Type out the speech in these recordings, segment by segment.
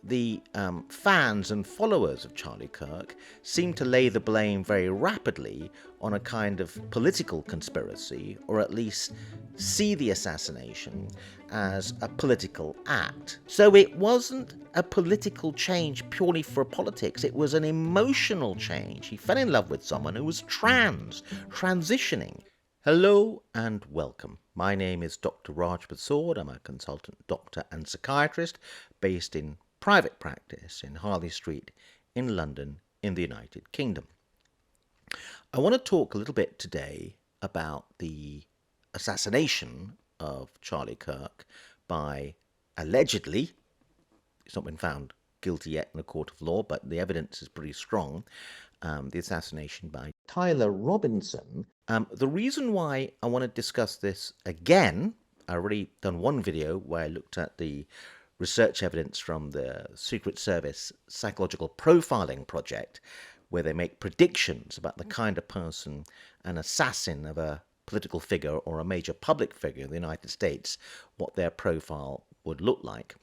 the fans and followers of Charlie Kirk seem to lay the blame very rapidly on a kind of political conspiracy, or at least see the assassination as a political act. So it wasn't a political change purely for politics, it was an emotional change. He fell in love with someone who was transitioning. Hello and welcome. My name is Dr. Raj Persaud. I'm a consultant doctor and psychiatrist based in private practice in Harley Street in London in the United Kingdom. I want to talk a little bit today about the assassination of Charlie Kirk by, allegedly, it's not been found guilty yet in a court of law, but the evidence is pretty strong, the assassination by Tyler Robinson. The reason why I want to discuss this again, I've already done one video where I looked at the research evidence from the Secret Service psychological profiling project, where they make predictions about the kind of person an assassin of a political figure or a major public figure in the United States, what their profile would look like.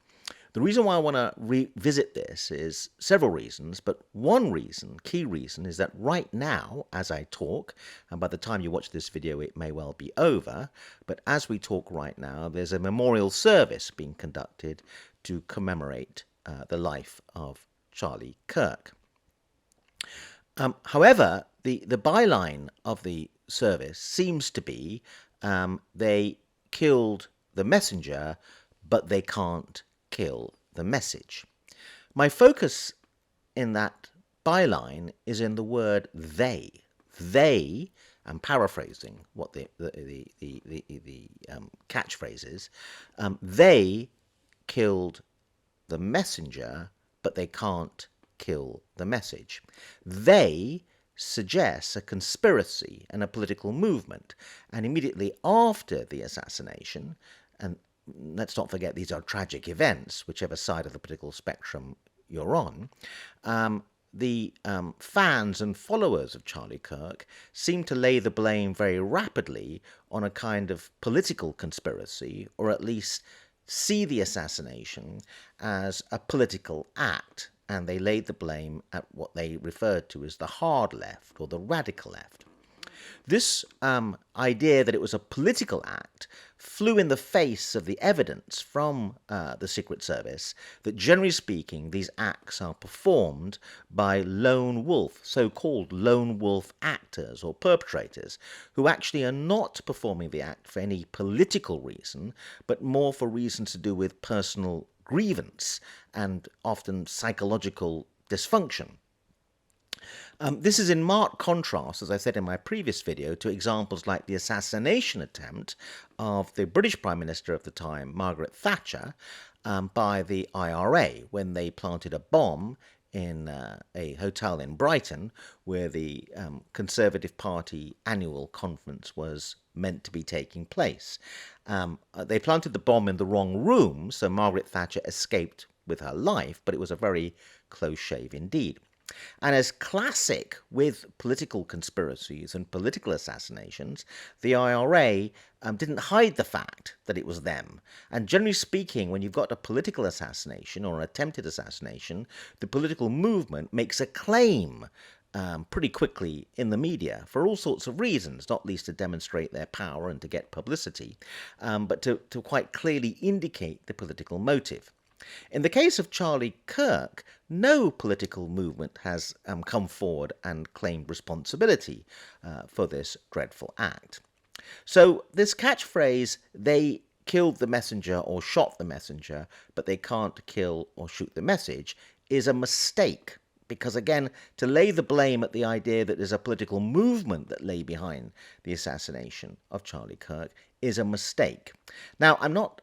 The reason why I want to revisit this is several reasons, but one reason, key reason, is that right now, as I talk, and by the time you watch this video it may well be over, but as we talk right now, there's a memorial service being conducted to commemorate the life of Charlie Kirk. However, the byline of the service seems to be they killed the messenger, but they can't kill the message. My focus in that byline is in the word they. They, I'm paraphrasing what the catchphrase is, they killed the messenger, but they can't kill the message. They suggests a conspiracy and a political movement, and immediately after the assassination, and let's not forget these are tragic events, whichever side of the political spectrum you're on, the fans and followers of Charlie Kirk seem to lay the blame very rapidly on a kind of political conspiracy, or at least see the assassination as a political act, and they laid the blame at what they referred to as the hard left or the radical left. This idea that it was a political act flew in the face of the evidence from the Secret Service that, generally speaking, these acts are performed by lone wolf, so-called lone wolf actors or perpetrators, who actually are not performing the act for any political reason, but more for reasons to do with personal grievance and often psychological dysfunction. This is in marked contrast, as I said in my previous video, to examples like the assassination attempt of the British Prime Minister of the time, Margaret Thatcher, by the IRA, when they planted a bomb in a hotel in Brighton, where the Conservative Party annual conference was meant to be taking place. They planted the bomb in the wrong room, so Margaret Thatcher escaped with her life, but it was a very close shave indeed. And as classic with political conspiracies and political assassinations, the IRA didn't hide the fact that it was them. And generally speaking, when you've got a political assassination or an attempted assassination, the political movement makes a claim pretty quickly in the media for all sorts of reasons, not least to demonstrate their power and to get publicity, but to quite clearly indicate the political motive. In the case of Charlie Kirk, no political movement has come forward and claimed responsibility for this dreadful act. So this catchphrase, they killed the messenger or shot the messenger, but they can't kill or shoot the message, is a mistake. Because again, to lay the blame at the idea that there's a political movement that lay behind the assassination of Charlie Kirk is a mistake. Now, I'm not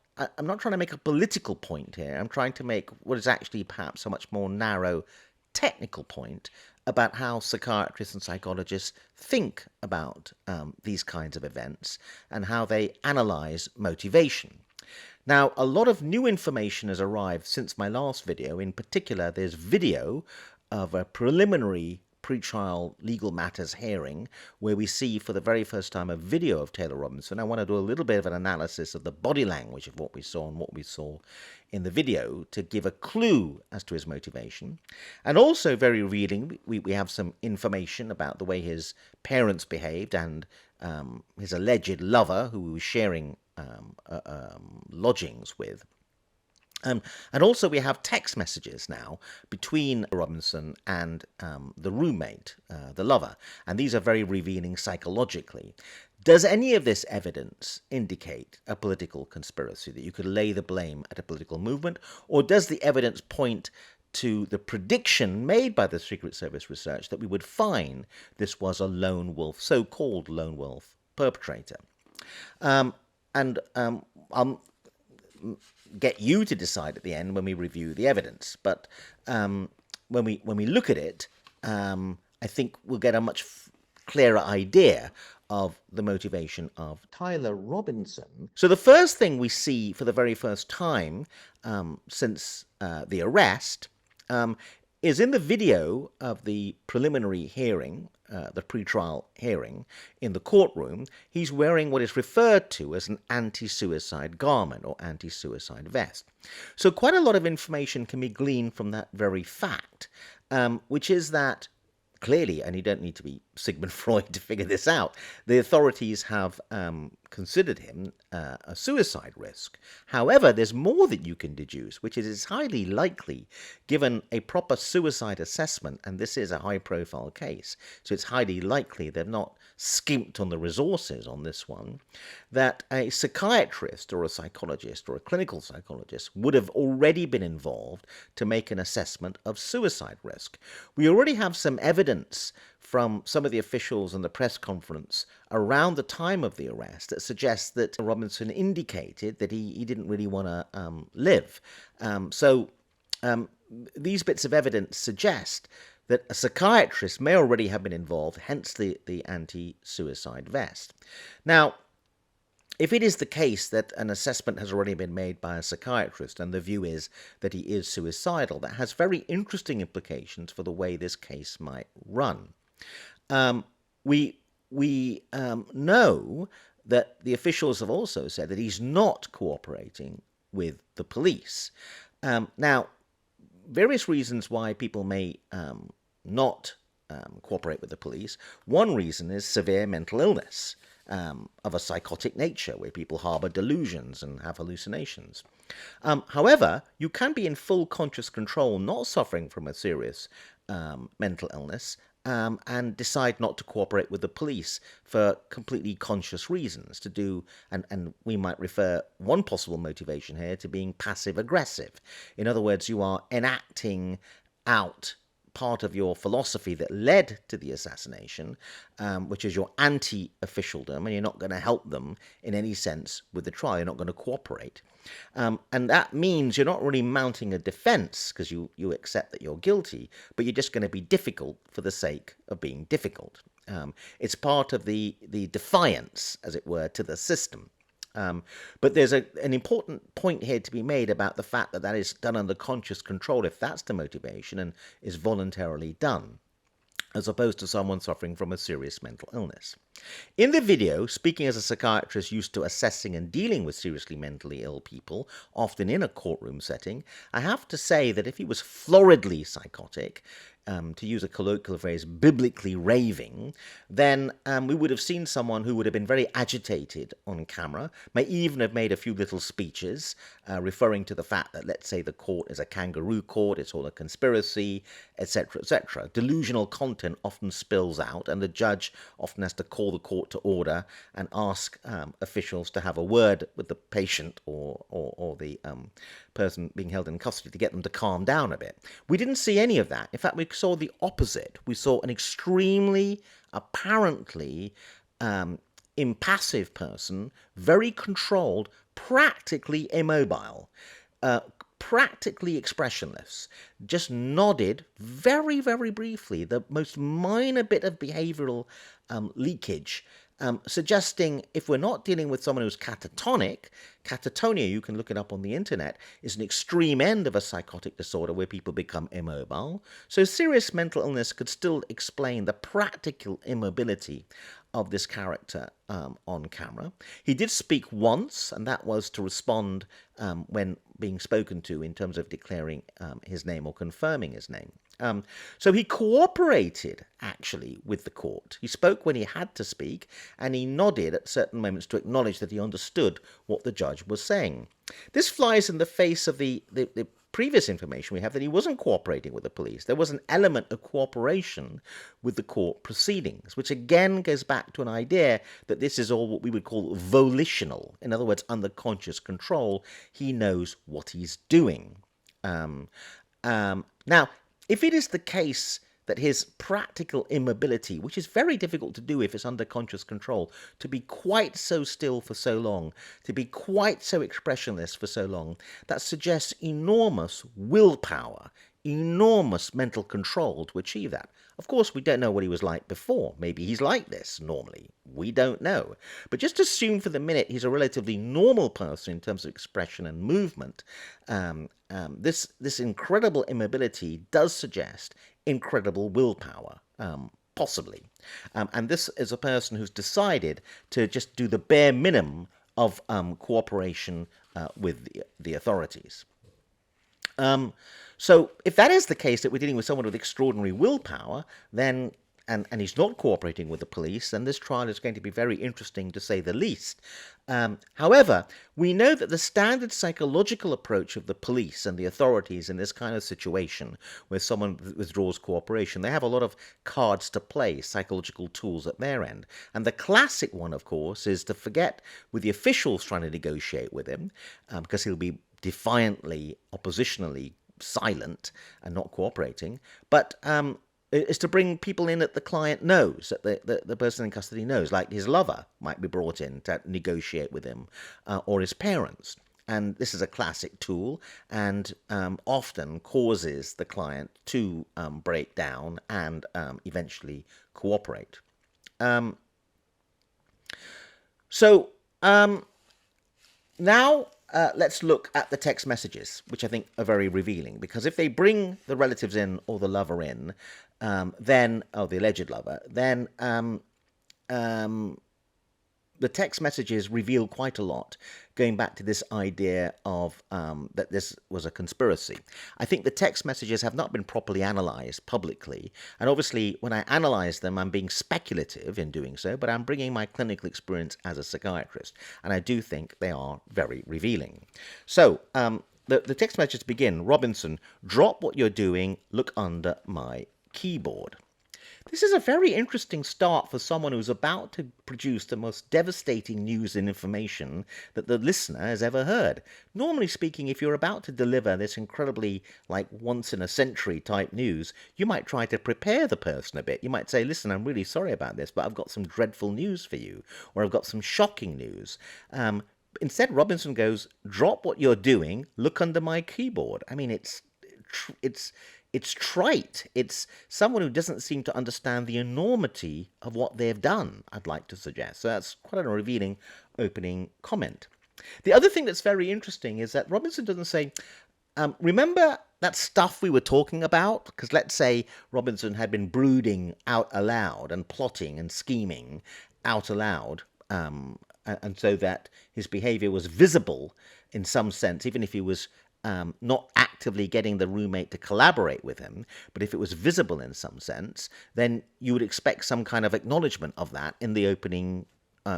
trying to make a political point here. I'm trying to make what is actually perhaps a much more narrow technical point about how psychiatrists and psychologists think about these kinds of events and how they analyze motivation. Now, a lot of new information has arrived since my last video. In particular, there's video of a preliminary pre-trial legal matters hearing, where we see for the very first time a video of Taylor Robinson. I want to do a little bit of an analysis of the body language of what we saw and what we saw in the video to give a clue as to his motivation. And also very revealing, we have some information about the way his parents behaved and his alleged lover, who he was sharing lodgings with. And also we have text messages now between Robinson and the roommate, the lover, and these are very revealing psychologically. Does any of this evidence indicate a political conspiracy, that you could lay the blame at a political movement, or does the evidence point to the prediction made by the Secret Service research that we would find this was a lone wolf, so-called lone wolf perpetrator? I'll get you to decide at the end when we review the evidence. But when we look at it, I think we'll get a much clearer idea of the motivation of Tyler Robinson. So the first thing we see for the very first time since the arrest is in the video of the preliminary hearing, the pre-trial hearing in the courtroom. He's wearing what is referred to as an anti-suicide garment or anti-suicide vest. So quite a lot of information can be gleaned from that very fact, which is that clearly, and you don't need to be Sigmund Freud to figure this out, the authorities have considered him a suicide risk. However, there's more that you can deduce, which is it's highly likely, given a proper suicide assessment, and this is a high-profile case, so it's highly likely they've not skimped on the resources on this one, that a psychiatrist or a psychologist or a clinical psychologist would have already been involved to make an assessment of suicide risk. We already have some evidence from some of the officials in the press conference around the time of the arrest that suggests that Robinson indicated that he didn't really want to live. These bits of evidence suggest that a psychiatrist may already have been involved, hence the anti-suicide vest. Now, if it is the case that an assessment has already been made by a psychiatrist and the view is that he is suicidal, that has very interesting implications for the way this case might run. We know that the officials have also said that he's not cooperating with the police. Now, various reasons why people may not cooperate with the police. One reason is severe mental illness of a psychotic nature, where people harbour delusions and have hallucinations. However, you can be in full conscious control, not suffering from a serious mental illness, and decide not to cooperate with the police for completely conscious reasons to do, and we might refer one possible motivation here to being passive-aggressive. In other words, you are enacting out part of your philosophy that led to the assassination, which is your anti-officialdom, and you're not going to help them in any sense with the trial. You're not going to cooperate. And that means you're not really mounting a defense because you accept that you're guilty, but you're just going to be difficult for the sake of being difficult. It's part of the defiance, as it were, to the system. But there's an important point here to be made about the fact that that is done under conscious control, if that's the motivation, and is voluntarily done, as opposed to someone suffering from a serious mental illness. In the video, speaking as a psychiatrist used to assessing and dealing with seriously mentally ill people, often in a courtroom setting, I have to say that if he was floridly psychotic, to use a colloquial phrase, biblically raving, then we would have seen someone who would have been very agitated on camera, may even have made a few little speeches referring to the fact that, let's say, the court is a kangaroo court, it's all a conspiracy, etc., etc. Delusional content often spills out, and the judge often has to call the court to order and ask officials to have a word with the patient or the person being held in custody to get them to calm down a bit. We didn't see any of that. In fact, we saw the opposite. We saw an extremely, apparently impassive person, very controlled, practically immobile, practically expressionless, just nodded very, very briefly, the most minor bit of behavioral leakage, suggesting if we're not dealing with someone who's catatonic, catatonia, you can look it up on the internet, is an extreme end of a psychotic disorder where people become immobile. So serious mental illness could still explain the practical immobility of this character on camera. He did speak once, and that was to respond when being spoken to in terms of declaring his name or confirming his name. So he cooperated, actually, with the court. He spoke when he had to speak, and he nodded at certain moments to acknowledge that he understood what the judge was saying. This flies in the face of the previous information we have that he wasn't cooperating with the police. There was an element of cooperation with the court proceedings, which again goes back to an idea that this is all what we would call volitional. In other words, under conscious control. He knows what he's doing. Now, if it is the case that his practical immobility, which is very difficult to do if it's under conscious control, to be quite so still for so long, to be quite so expressionless for so long, that suggests enormous willpower, enormous mental control to achieve that. Of course, we don't know what he was like before. Maybe he's like this normally. We don't know. But just assume for the minute he's a relatively normal person in terms of expression and movement. This incredible immobility does suggest incredible willpower, possibly. And this is a person who's decided to just do the bare minimum of cooperation with the authorities. So if that is the case, that we're dealing with someone with extraordinary willpower, then and he's not cooperating with the police, then this trial is going to be very interesting, to say the least. However, we know that the standard psychological approach of the police and the authorities in this kind of situation, where someone withdraws cooperation, they have a lot of cards to play, psychological tools at their end. And the classic one, of course, is to forget with the officials trying to negotiate with him, because he'll be defiantly, oppositionally silent and not cooperating, but is to bring people in that the client knows, that the person in custody knows, like his lover might be brought in to negotiate with him, or his parents. And this is a classic tool, and often causes the client to break down and eventually cooperate. Now let's look at the text messages, which I think are very revealing, because if they bring the relatives in or the lover in, then, or the alleged lover, then the text messages reveal quite a lot, going back to this idea of that this was a conspiracy. I think the text messages have not been properly analysed publicly, and obviously when I analyse them, I'm being speculative in doing so, but I'm bringing my clinical experience as a psychiatrist, and I do think they are very revealing. So, the text messages begin, Robinson, drop what you're doing, look under my keyboard. This is a very interesting start for someone who's about to produce the most devastating news and information that the listener has ever heard. Normally speaking, if you're about to deliver this incredibly, like, once-in-a-century type news, you might try to prepare the person a bit. You might say, listen, I'm really sorry about this, but I've got some dreadful news for you, or I've got some shocking news. Instead, Robinson goes, drop what you're doing, look under my keyboard. I mean, it's trite. It's someone who doesn't seem to understand the enormity of what they've done, I'd like to suggest. So that's quite a revealing opening comment. The other thing that's very interesting is that Robinson doesn't say, remember that stuff we were talking about? Because let's say Robinson had been brooding out aloud and plotting and scheming out aloud, and so that his behavior was visible in some sense, even if he was not actively getting the roommate to collaborate with him, but if it was visible in some sense, then you would expect some kind of acknowledgement of that in the opening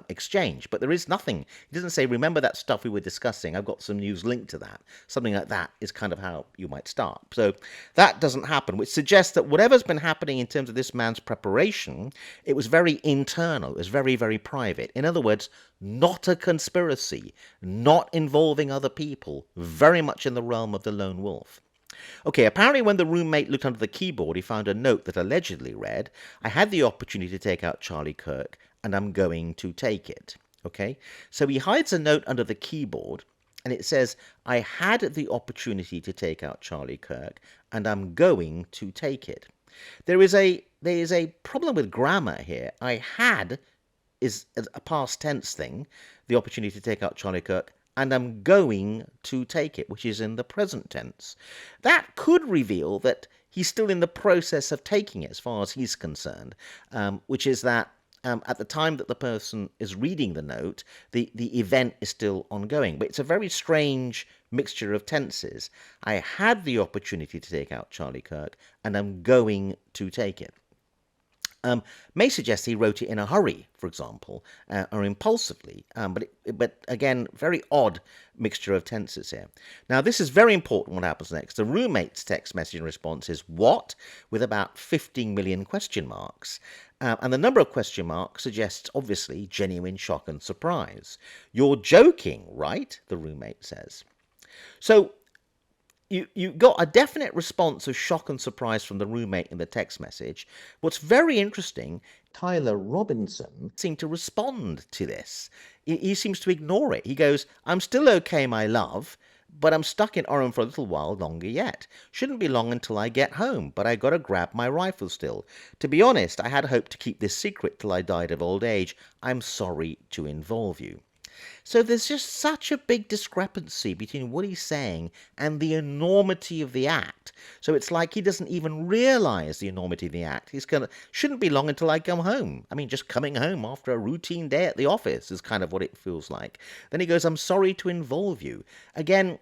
exchange. But there is nothing. He doesn't say, remember that stuff we were discussing, I've got some news linked to that. Something like that is kind of how you might start. So that doesn't happen, which suggests that whatever's been happening in terms of this man's preparation, it was very internal, it was very, very private. In other words, not a conspiracy, not involving other people, very much in the realm of the lone wolf. Okay, apparently when the roommate looked under the keyboard, he found a note that allegedly read, I had the opportunity to take out Charlie Kirk, and I'm going to take it. Okay, so he hides a note under the keyboard, and it says, I had the opportunity to take out Charlie Kirk, and I'm going to take it. There is a problem with grammar here. I had is a past tense thing, the opportunity to take out Charlie Kirk, and I'm going to take it, which is in the present tense. That could reveal that he's still in the process of taking it, as far as he's concerned, which is that at the time that the person is reading the note, the event is still ongoing. But it's a very strange mixture of tenses. I had the opportunity to take out Charlie Kirk, and I'm going to take it. May suggest he wrote it in a hurry, for example, or impulsively, but again, very odd mixture of tenses here. Now, this is very important what happens next. The roommate's text message response is what, with about 15 million question marks. And the number of question marks suggests, obviously, genuine shock and surprise. You're joking, right? The roommate says. So, you got a definite response of shock and surprise from the roommate in the text message. What's very interesting, Tyler Robinson seemed to respond to this. He seems to ignore it. He goes, I'm still okay, my love, but I'm stuck in Orem for a little while longer yet. Shouldn't be long until I get home, but I gotta grab my rifle still. To be honest, I had hoped to keep this secret till I died of old age. I'm sorry to involve you. So there's just such a big discrepancy between what he's saying and the enormity of the act. So it's like he doesn't even realize the enormity of the act. Shouldn't be long until I come home. I mean, just coming home after a routine day at the office is kind of what it feels like. Then he goes, I'm sorry to involve you. Again,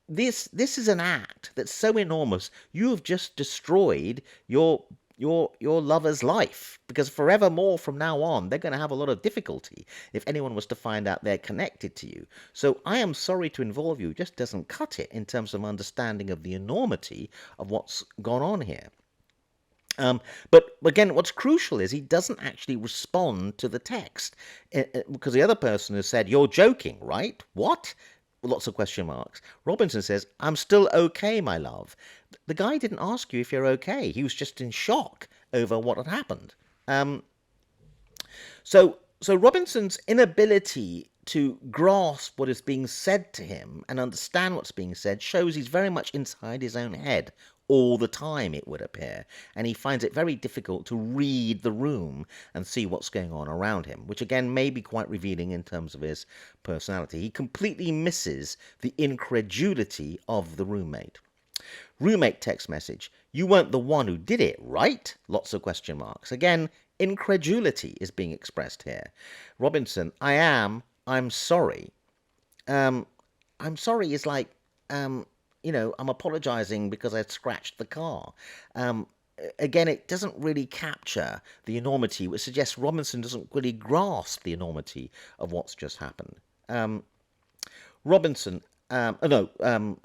this is an act that's so enormous. You have just destroyed your lover's life, because forevermore from now on they're going to have a lot of difficulty if anyone was to find out they're connected to you. So I am sorry to involve you just doesn't cut it in terms of understanding of the enormity of what's gone on here. But again, what's crucial is he doesn't actually respond to the text, because the other person has said, you're joking, right? What? Lots of question marks. Robinson says, I'm still okay, my love. The guy didn't ask you if you're okay. He was just in shock over what had happened. So Robinson's inability to grasp what is being said to him and understand what's being said shows he's very much inside his own head all the time, it would appear, and he finds it very difficult to read the room and see what's going on around him, which again may be quite revealing in terms of his personality. He completely misses the incredulity of the roommate. Roommate text message, you weren't the one who did it, right? Lots of question marks. Again, incredulity is being expressed here. Robinson, I'm sorry. I'm sorry is like, I'm apologizing because I scratched the car. Again, it doesn't really capture the enormity, which suggests Robinson doesn't really grasp the enormity of what's just happened. Robinson, I'm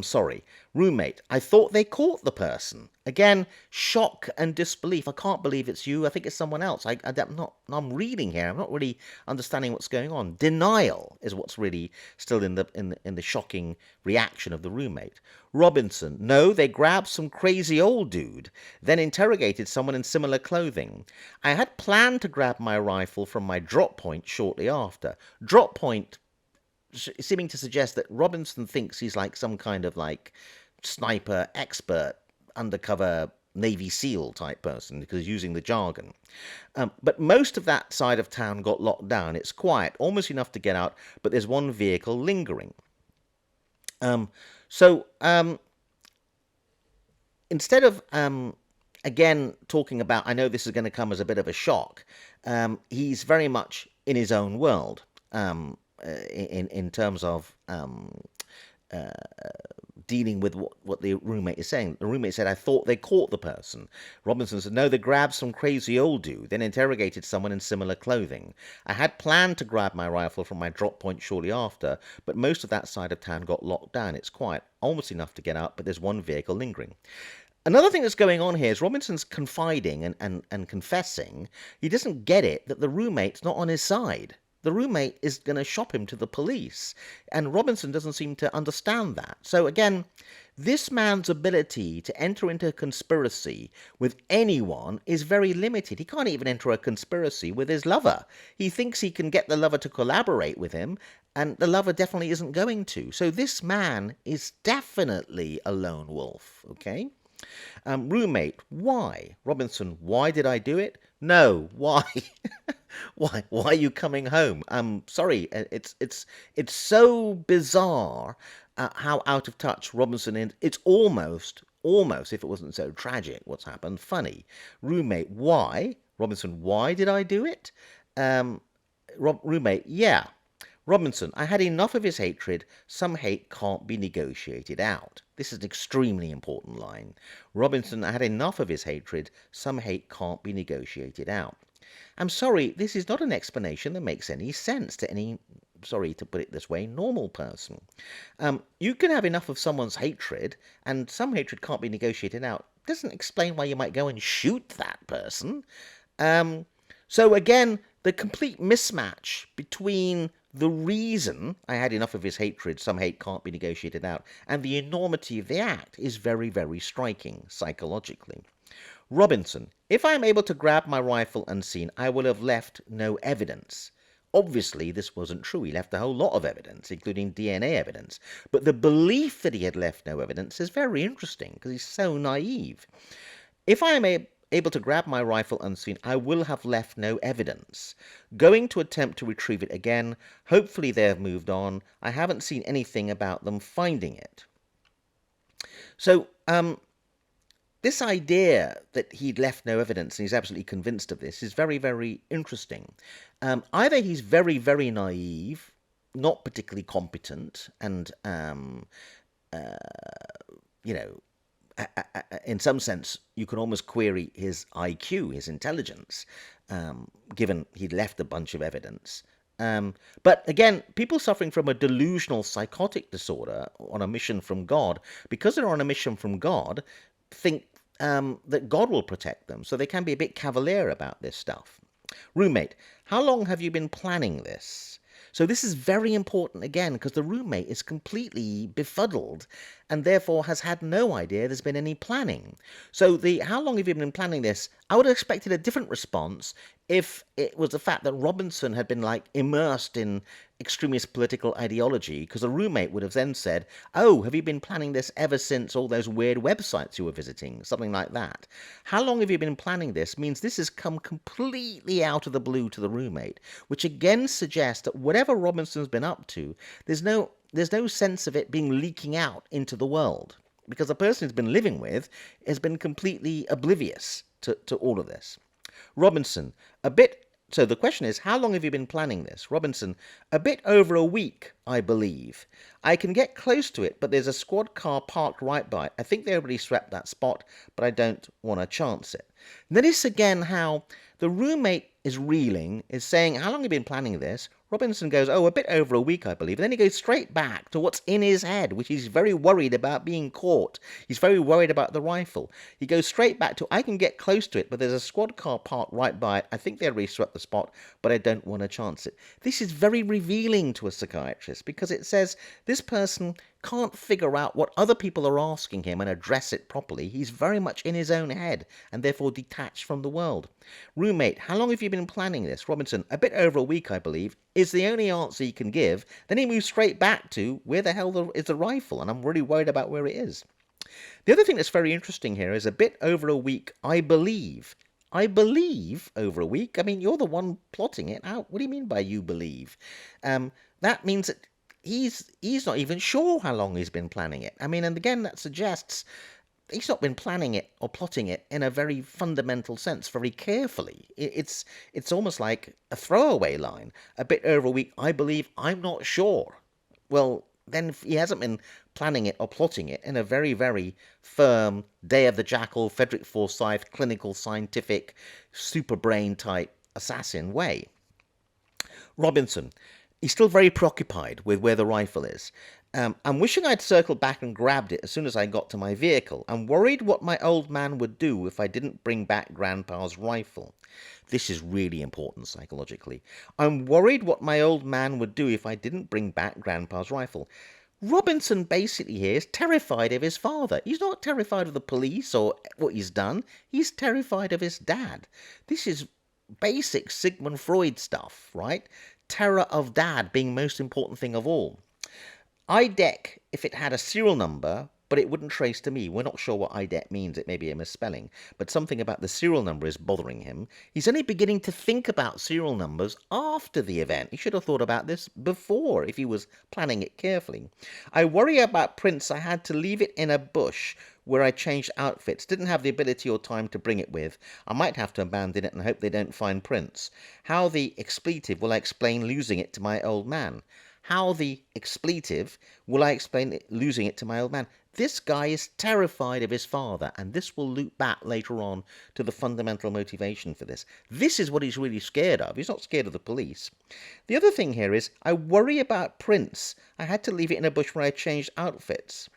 sorry. Roommate, I thought they caught the person. Again, shock and disbelief. I can't believe it's you. I think it's someone else. I'm reading here. I'm not really understanding what's going on. Denial is what's really still in the shocking reaction of the roommate. Robinson, no, they grabbed some crazy old dude, then interrogated someone in similar clothing. I had planned to grab my rifle from my drop point shortly after. Drop point seeming to suggest that Robinson thinks he's like some kind of like sniper expert, undercover Navy SEAL type person, because using the jargon. But most of that side of town got locked down. It's quiet, almost enough to get out, but there's one vehicle lingering. Instead of again talking about, I know this is going to come as a bit of a shock, he's very much in his own world. In terms of dealing with what the roommate is saying. The roommate said, I thought they caught the person. Robinson said, no, they grabbed some crazy old dude, then interrogated someone in similar clothing. I had planned to grab my rifle from my drop point shortly after, but most of that side of town got locked down. It's quiet, almost enough to get out, but there's one vehicle lingering. Another thing that's going on here is Robinson's confiding and confessing. He doesn't get it that the roommate's not on his side. The roommate is going to shop him to the police, and Robinson doesn't seem to understand that. So again, this man's ability to enter into a conspiracy with anyone is very limited. He can't even enter a conspiracy with his lover. He thinks he can get the lover to collaborate with him, and the lover definitely isn't going to. So this man is definitely a lone wolf, okay? Roommate, why? Robinson, why did I do it? No, why? Why are you coming home? Sorry, it's so bizarre how out of touch Robinson is. It's almost, if it wasn't so tragic what's happened, funny. Roommate, why? Robinson, why did I do it? Roommate, yeah. Robinson, I had enough of his hatred. Some hate can't be negotiated out. This is an extremely important line. Robinson, I had enough of his hatred. Some hate can't be negotiated out. I'm sorry, this is not an explanation that makes any sense to any, sorry to put it this way, normal person. You can have enough of someone's hatred, and some hatred can't be negotiated out. Doesn't explain why you might go and shoot that person. So again, the complete mismatch between the reason I had enough of his hatred, some hate can't be negotiated out, and the enormity of the act is very, very striking psychologically. Robinson, if I am able to grab my rifle unseen, I will have left no evidence. Obviously, this wasn't true. He left a whole lot of evidence, including DNA evidence. But the belief that he had left no evidence is very interesting because he's so naive. If I am able to grab my rifle unseen, I will have left no evidence. Going to attempt to retrieve it again. Hopefully they have moved on. I haven't seen anything about them finding it. So, this idea that he'd left no evidence and he's absolutely convinced of this is very, very interesting. Either he's very, very naive, not particularly competent, and, in some sense, you can almost query his IQ, his intelligence, given he'd left a bunch of evidence. But again, people suffering from a delusional psychotic disorder on a mission from God, because they're on a mission from God, think that God will protect them, so they can be a bit cavalier about this stuff. Roommate, how long have you been planning this? So this is very important again, because the roommate is completely befuddled and therefore has had no idea there's been any planning. So how long have you been planning this? I would have expected a different response if it was the fact that Robinson had been immersed in extremist political ideology, because the roommate would have then said, oh, have you been planning this ever since all those weird websites you were visiting? Something like that. How long have you been planning this means this has come completely out of the blue to the roommate, which again suggests that whatever Robinson's been up to, there's no sense of it being leaking out into the world, because the person he's been living with has been completely oblivious to all of this. Robinson, so the question is, how long have you been planning this? Robinson, a bit over a week, I believe. I can get close to it, but there's a squad car parked right by it. I think they already swept that spot, but I don't want to chance it. Notice again how the roommate is reeling, is saying, how long have you been planning this? Robinson goes, oh, a bit over a week, I believe. And then he goes straight back to what's in his head, which he's very worried about being caught. He's very worried about the rifle. He goes straight back to, I can get close to it, but there's a squad car parked right by it. I think they already swept the spot, but I don't want to chance it. This is very revealing to a psychiatrist, because it says this person can't figure out what other people are asking him and address it properly. He's very much in his own head and therefore detached from the world. Roommate, how long have you been planning this? Robinson, a bit over a week, I believe, is the only answer he can give. Then he moves straight back to, where the hell is the rifle? And I'm really worried about where it is. The other thing that's very interesting here is a bit over a week, I believe. I believe over a week? I mean, you're the one plotting it. What do you mean by you believe? That means that he's not even sure how long he's been planning it. I mean, and again, that suggests he's not been planning it or plotting it in a very fundamental sense, very carefully. It's almost like a throwaway line. A bit over a week, I believe, I'm not sure. Well, then if he hasn't been planning it or plotting it in a very, very firm, Day of the Jackal, Frederick Forsyth, clinical, scientific, super brain type assassin way. Robinson, he's still very preoccupied with where the rifle is. I'm wishing I'd circled back and grabbed it as soon as I got to my vehicle. I'm worried what my old man would do if I didn't bring back Grandpa's rifle. This is really important psychologically. I'm worried what my old man would do if I didn't bring back Grandpa's rifle. Robinson basically here is terrified of his father. He's not terrified of the police or what he's done. He's terrified of his dad. This is basic Sigmund Freud stuff, right? Terror of dad being most important thing of all. IDEC, if it had a serial number, but it wouldn't trace to me. We're not sure what IDET means. It may be a misspelling, but something about the serial number is bothering him. He's only beginning to think about serial numbers after the event. He should have thought about this before if he was planning it carefully. I worry about prints. I had to leave it in a bush where I changed outfits. Didn't have the ability or time to bring it with. I might have to abandon it and hope they don't find prints. How the expletive will I explain losing it to my old man? How the expletive will I explain losing it to my old man? This guy is terrified of his father, and this will loop back later on to the fundamental motivation for this. This is what he's really scared of. He's not scared of the police. The other thing here is, I worry about prints. I had to leave it in a bush where I changed outfits.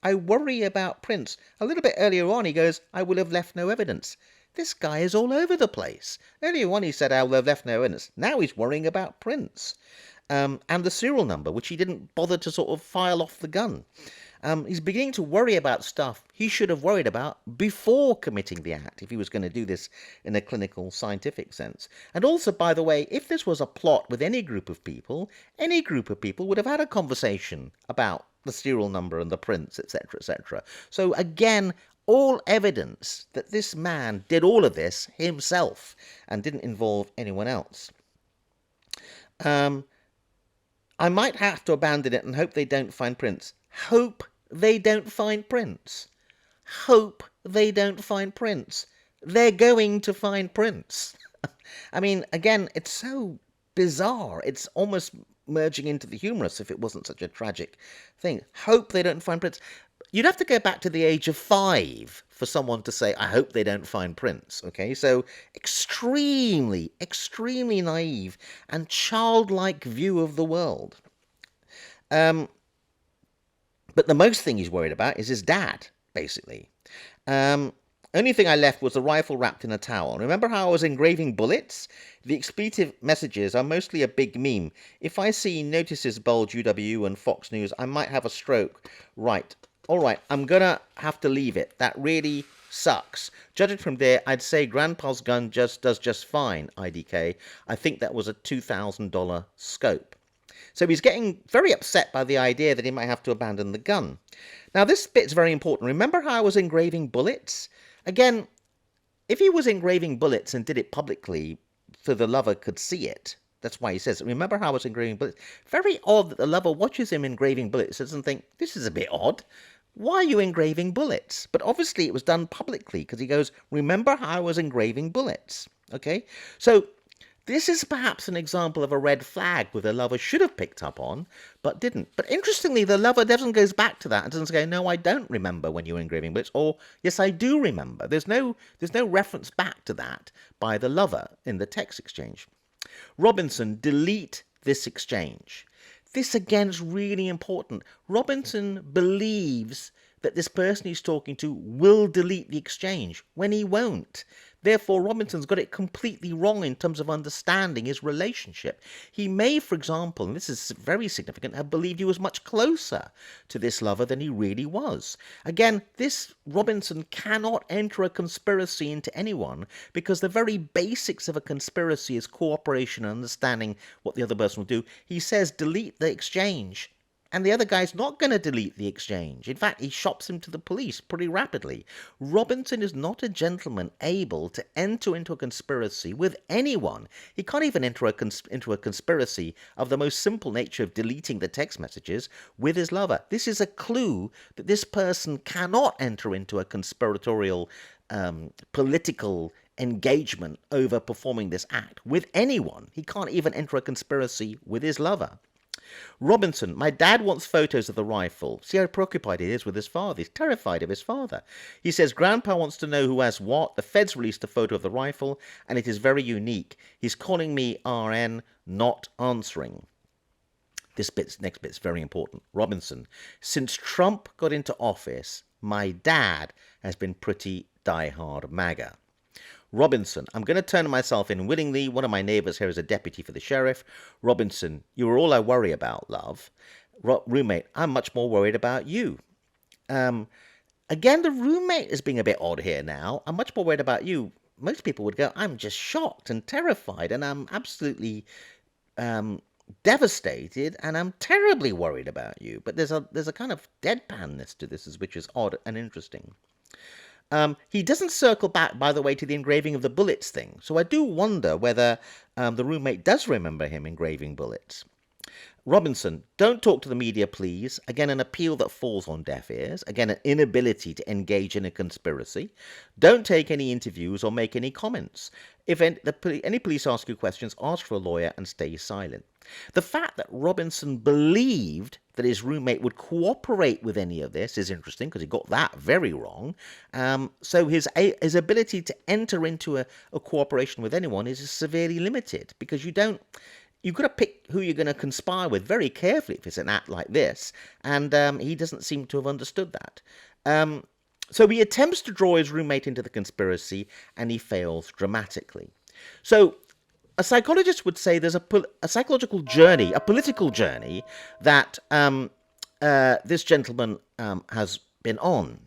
I worry about prints. A little bit earlier on, he goes, I will have left no evidence. This guy is all over the place. Earlier on, he said, I will have left no evidence. Now he's worrying about prints. And the serial number, which he didn't bother to sort of file off the gun. He's beginning to worry about stuff he should have worried about before committing the act, if he was going to do this in a clinical, scientific sense. And also, by the way, if this was a plot with any group of people would have had a conversation about the serial number and the prints, etc., etc. So again, all evidence that this man did all of this himself and didn't involve anyone else. I might have to abandon it and hope they don't find prints. Hope they don't find prints. Hope they don't find prints. They're going to find prints. I mean, again, it's so bizarre. It's almost merging into the humorous if it wasn't such a tragic thing. Hope they don't find prints. You'd have to go back to the age of 5 for someone to say, I hope they don't find prints. Okay, so extremely, extremely naive and childlike view of the world. But the most thing he's worried about is his dad, basically. Only thing I left was the rifle wrapped in a towel. Remember how I was engraving bullets? The expletive messages are mostly a big meme. If I see notices bulge UW and Fox News, I might have a stroke. Right. All right, I'm going to have to leave it. That really sucks. Judging from there, I'd say Grandpa's gun does just fine, IDK. I think that was a $2,000 scope. So he's getting very upset by the idea that he might have to abandon the gun. Now, this bit's very important. Remember how I was engraving bullets? Again, if he was engraving bullets and did it publicly so the lover could see it, that's why he says, remember how I was engraving bullets? Very odd that the lover watches him engraving bullets and doesn't think, this is a bit odd. Why are you engraving bullets? But obviously it was done publicly because he goes, remember how I was engraving bullets? Okay, so this is perhaps an example of a red flag where the lover should have picked up on, but didn't. But interestingly, the lover doesn't goes back to that and doesn't go, no, I don't remember when you were engraving bullets, or yes, I do remember. There's no reference back to that by the lover in the text exchange. Robinson, delete this exchange. This again is really important. Robinson believes that this person he's talking to will delete the exchange when he won't. Therefore, Robinson's got it completely wrong in terms of understanding his relationship. He may, for example, and this is very significant, have believed he was much closer to this lover than he really was. Again, this Robinson cannot enter a conspiracy into anyone because the very basics of a conspiracy is cooperation and understanding what the other person will do. He says, delete the exchange. And the other guy's not going to delete the exchange. In fact, he shops him to the police pretty rapidly. Robinson is not a gentleman able to enter into a conspiracy with anyone. He can't even enter into a conspiracy of the most simple nature of deleting the text messages with his lover. This is a clue that this person cannot enter into a conspiratorial political engagement over performing this act with anyone. He can't even enter a conspiracy with his lover. Robinson, my dad wants photos of the rifle. See how preoccupied he is with his father. He's terrified of his father. He says, Grandpa wants to know who has what. The feds released a photo of the rifle, and it is very unique. He's calling me RN, not answering. Next bit's very important. Robinson, since Trump got into office, my dad has been pretty diehard MAGA. Robinson, I'm going to turn myself in willingly. One of my neighbours here is a deputy for the sheriff. Robinson, you are all I worry about, love. Roommate, I'm much more worried about you. Again, the roommate is being a bit odd here now. I'm much more worried about you. Most people would go, I'm just shocked and terrified, and I'm absolutely devastated and I'm terribly worried about you. But there's a kind of deadpanness to this, which is odd and interesting. He doesn't circle back, by the way, to the engraving of the bullets thing. So I do wonder whether the roommate does remember him engraving bullets. Robinson, don't talk to the media, please. Again, an appeal that falls on deaf ears. Again, an inability to engage in a conspiracy. Don't take any interviews or make any comments. If any police ask you questions, ask for a lawyer and stay silent. The fact that Robinson believed that his roommate would cooperate with any of this is interesting, because he got that very wrong. So his ability to enter into a cooperation with anyone is severely limited, because you've got to pick who you're going to conspire with very carefully if it's an act like this, and he doesn't seem to have understood that. So he attempts to draw his roommate into the conspiracy, and he fails dramatically. So a psychologist would say there's a psychological journey, a political journey, that this gentleman has been on.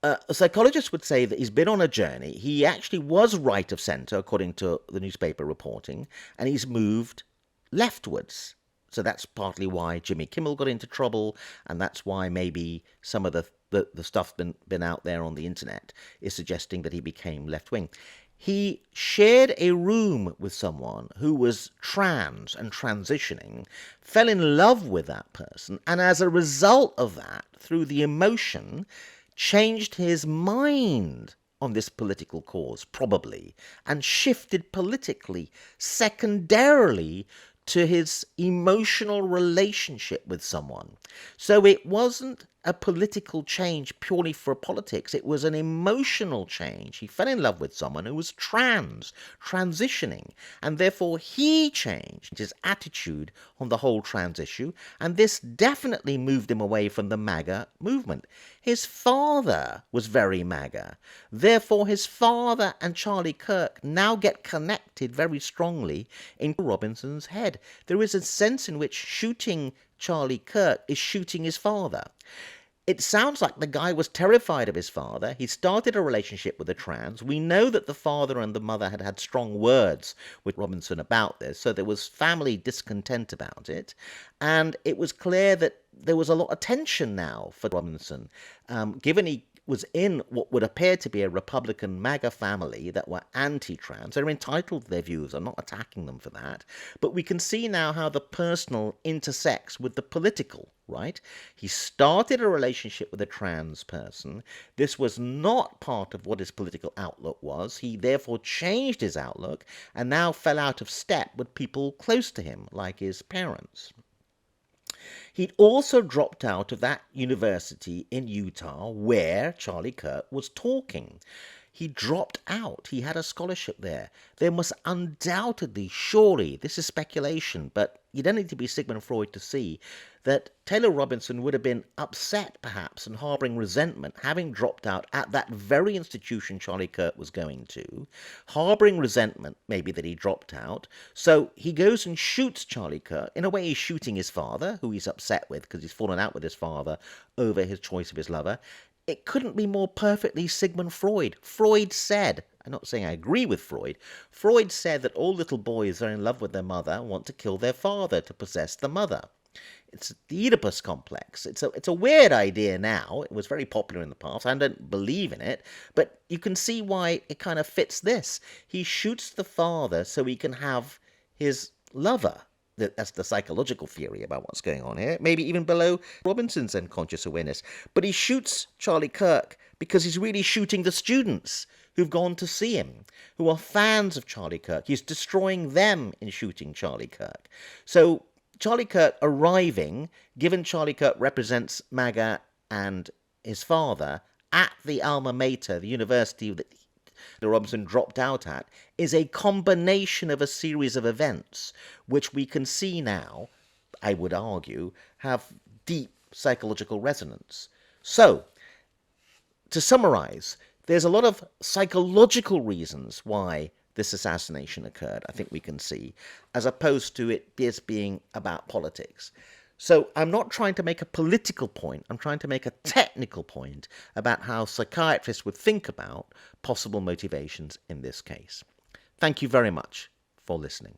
A psychologist would say that he's been on a journey. He actually was right of centre, according to the newspaper reporting, and he's moved leftwards. So that's partly why Jimmy Kimmel got into trouble, and that's why maybe some of the stuff been out there on the internet is suggesting that he became left-wing. He shared a room with someone who was trans and transitioning, fell in love with that person, and as a result of that, through the emotion, changed his mind on this political cause, probably, and shifted politically, secondarily, to his emotional relationship with someone. So it wasn't a political change purely for politics. It was an emotional change. He fell in love with someone who was transitioning, and therefore he changed his attitude on the whole trans issue, and this definitely moved him away from the MAGA movement. His father was very MAGA. Therefore, his father and Charlie Kirk now get connected very strongly into Robinson's head. There is a sense in which shooting Charlie Kirk is shooting his father. It sounds like the guy was terrified of his father. He started a relationship with a trans. We know that the father and the mother had had strong words with Robinson about this, so there was family discontent about it. And it was clear that there was a lot of tension now for Robinson, given he was in what would appear to be a Republican MAGA family that were anti-trans. They're entitled to their views. I'm not attacking them for that. But we can see now how the personal intersects with the political, right? He started a relationship with a trans person. This was not part of what his political outlook was. He therefore changed his outlook and now fell out of step with people close to him, like his parents. He'd also dropped out of that university in Utah where Charlie Kirk was talking. He dropped out. He had a scholarship there. There must undoubtedly, surely, this is speculation, but you don't need to be Sigmund Freud to see that Taylor Robinson would have been upset, perhaps, and harbouring resentment, having dropped out at that very institution Charlie Kirk was going to, harbouring resentment, maybe, that he dropped out. So he goes and shoots Charlie Kirk. In a way, he's shooting his father, who he's upset with because he's fallen out with his father over his choice of his lover. It couldn't be more perfectly Sigmund Freud. Freud said, I'm not saying I agree with Freud, Freud said that all little boys are in love with their mother and want to kill their father to possess the mother. It's the Oedipus complex. It's a weird idea now. It was very popular in the past. I don't believe in it, but you can see why it kind of fits this. He shoots the father so he can have his lover. That's the psychological theory about what's going on here, maybe even below Robinson's unconscious awareness. But he shoots Charlie Kirk because he's really shooting the students who've gone to see him, who are fans of Charlie Kirk. He's destroying them in shooting Charlie Kirk. So Charlie Kirk arriving, given Charlie Kirk represents MAGA and his father, at the alma mater, the university that Robinson dropped out at, is a combination of a series of events which we can see now, I would argue, have deep psychological resonance. So, to summarize, there's a lot of psychological reasons why this assassination occurred, I think we can see, as opposed to it just being about politics. So I'm not trying to make a political point, I'm trying to make a technical point about how psychiatrists would think about possible motivations in this case. Thank you very much for listening.